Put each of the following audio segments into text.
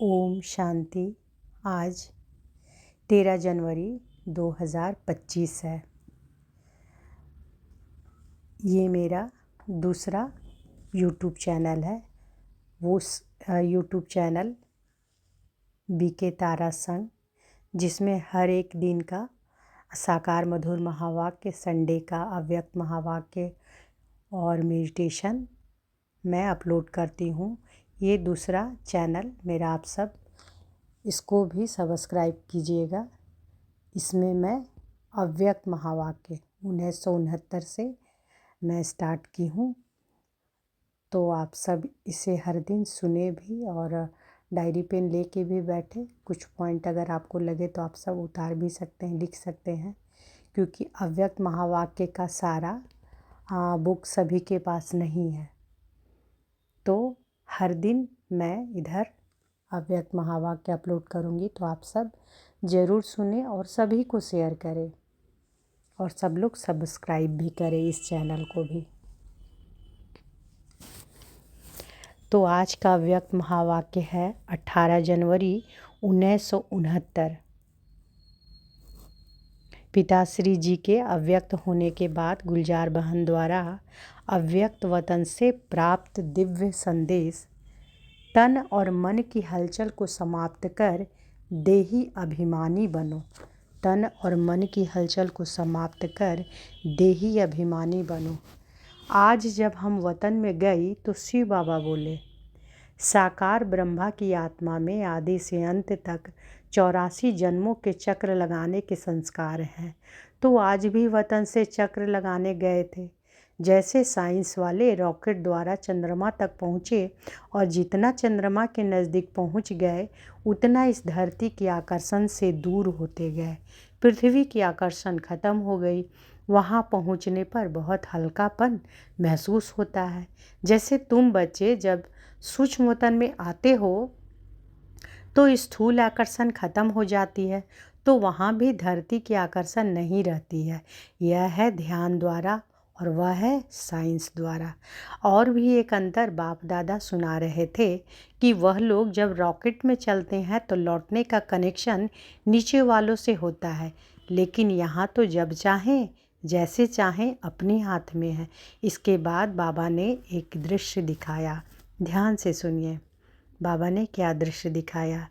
ओम शांति। आज 13 जनवरी 2025 है। ये मेरा दूसरा यूट्यूब चैनल है। वो यूट्यूब चैनल बीके तारा संघ, जिसमें हर एक दिन का साकार मधुर महावाक्य, संडे का अव्यक्त महावाक्य और मेडिटेशन मैं अपलोड करती हूँ। ये दूसरा चैनल मेरा, आप सब इसको भी सब्सक्राइब कीजिएगा। इसमें मैं अव्यक्त महावाक्य 1969 से मैं स्टार्ट की हूँ, तो आप सब इसे हर दिन सुने भी और डायरी पेन लेके भी बैठे। कुछ पॉइंट अगर आपको लगे तो आप सब उतार भी सकते हैं, लिख सकते हैं, क्योंकि अव्यक्त महावाक्य का सारा बुक सभी के पास नहीं है। तो हर दिन मैं इधर अव्यक्त महावाक्य अपलोड करूँगी, तो आप सब ज़रूर सुने और सभी को शेयर करें और सब लोग सब्सक्राइब भी करें इस चैनल को भी। तो आज का अव्यक्त महावाक्य है 18 जनवरी 1969। पिताश्री जी के अव्यक्त होने के बाद गुलजार बहन द्वारा अव्यक्त वतन से प्राप्त दिव्य संदेश, तन और मन की हलचल को समाप्त कर देही अभिमानी बनो। तन और मन की हलचल को समाप्त कर देही अभिमानी बनो। आज जब हम वतन में गई तो शिव बाबा बोले, साकार ब्रह्मा की आत्मा में आदि से अंत तक 84 जन्मों के चक्र लगाने के संस्कार हैं। तो आज भी वतन से चक्र लगाने गए थे। जैसे साइंस वाले रॉकेट द्वारा चंद्रमा तक पहुँचे और जितना चंद्रमा के नज़दीक पहुँच गए उतना इस धरती के आकर्षण से दूर होते गए। पृथ्वी की आकर्षण खत्म हो गई। वहाँ पहुँचने पर बहुत हल्कापन महसूस होता है। जैसे तुम बच्चे जब सूक्ष्म वतन में आते हो तो स्थूल आकर्षण खत्म हो जाती है, तो वहाँ भी धरती की आकर्षण नहीं रहती है। यह है ध्यान द्वारा और वह है साइंस द्वारा। और भी एक अंतर बाप दादा सुना रहे थे कि वह लोग जब रॉकेट में चलते हैं तो लौटने का कनेक्शन नीचे वालों से होता है, लेकिन यहाँ तो जब चाहें जैसे चाहें अपने हाथ में है। इसके बाद बाबा ने एक दृश्य दिखाया, ध्यान से सुनिए। बाबा ने क्या दृश्य दिखाया?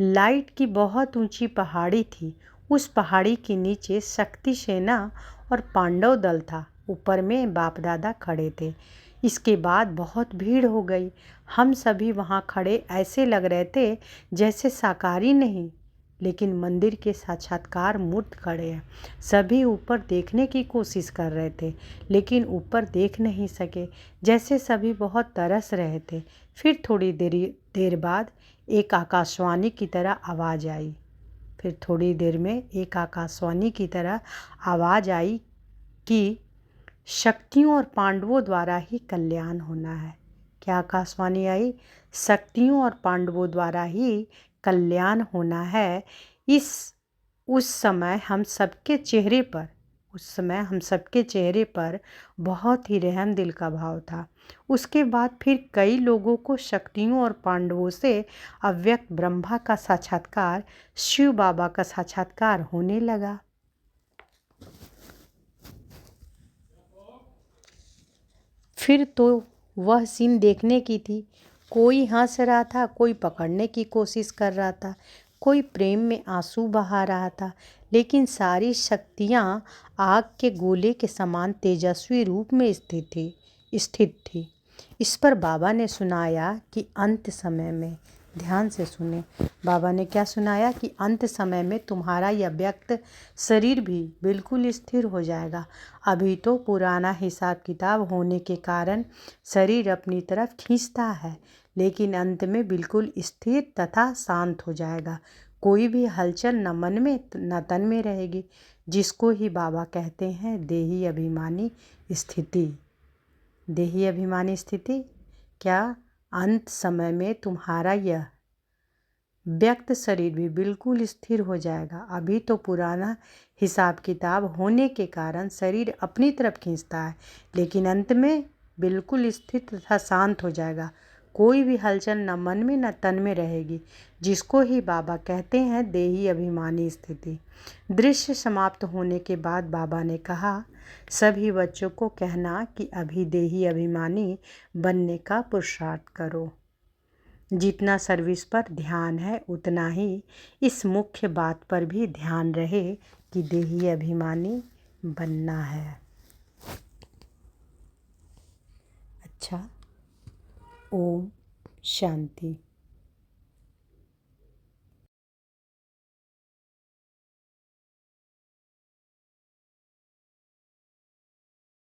लाइट की बहुत ऊंची पहाड़ी थी। उस पहाड़ी के नीचे शक्ति सेना और पांडव दल था। ऊपर में बाप दादा खड़े थे। इसके बाद बहुत भीड़ हो गई। हम सभी वहाँ खड़े ऐसे लग रहे थे जैसे साकारी नहीं, लेकिन मंदिर के साक्षात्कार मूर्त खड़े हैं। सभी ऊपर देखने की कोशिश कर रहे थे, लेकिन ऊपर देख नहीं सके, जैसे सभी बहुत तरस रहे थे। फिर थोड़ी देर बाद एक आकाशवाणी की तरह आवाज़ आई। फिर थोड़ी देर में एक आकाशवाणी की तरह आवाज़ आई कि शक्तियों और पांडवों द्वारा ही कल्याण होना है। क्या आकाशवाणी आई? शक्तियों और पांडवों द्वारा ही कल्याण होना है। उस समय हम सबके चेहरे पर बहुत ही रहम दिल का भाव था। उसके बाद फिर कई लोगों को शक्तियों और पांडवों से अव्यक्त ब्रह्मा का साक्षात्कार, शिव बाबा का साक्षात्कार होने लगा। फिर तो वह सीन देखने की थी। कोई हंस रहा था, कोई पकड़ने की कोशिश कर रहा था, कोई प्रेम में आंसू बहा रहा था, लेकिन सारी शक्तियाँ आग के गोले के समान तेजस्वी रूप में स्थित थी। इस पर बाबा ने सुनाया कि अंत समय में, ध्यान से सुने, बाबा ने क्या सुनाया कि अंत समय में तुम्हारा यह व्यक्त शरीर भी बिल्कुल स्थिर हो जाएगा। अभी तो पुराना हिसाब किताब होने के कारण शरीर अपनी तरफ खींचता है, लेकिन अंत में बिल्कुल स्थिर तथा शांत हो जाएगा। कोई भी हलचल न मन में न तन में रहेगी, जिसको ही बाबा कहते हैं देही अभिमानी स्थिति। देही अभिमानी स्थिति क्या? अंत समय में तुम्हारा यह व्यक्त शरीर भी बिल्कुल स्थिर हो जाएगा। अभी तो पुराना हिसाब किताब होने के कारण शरीर अपनी तरफ खींचता है, लेकिन अंत में बिल्कुल स्थिर तथा शांत हो जाएगा। कोई भी हलचल न मन में न तन में रहेगी, जिसको ही बाबा कहते हैं देही अभिमानी स्थिति। दृश्य समाप्त होने के बाद बाबा ने कहा, सभी बच्चों को कहना कि अभी देही अभिमानी बनने का पुरुषार्थ करो। जितना सर्विस पर ध्यान है उतना ही इस मुख्य बात पर भी ध्यान रहे कि देही अभिमानी बनना है। अच्छा, ओम शांति।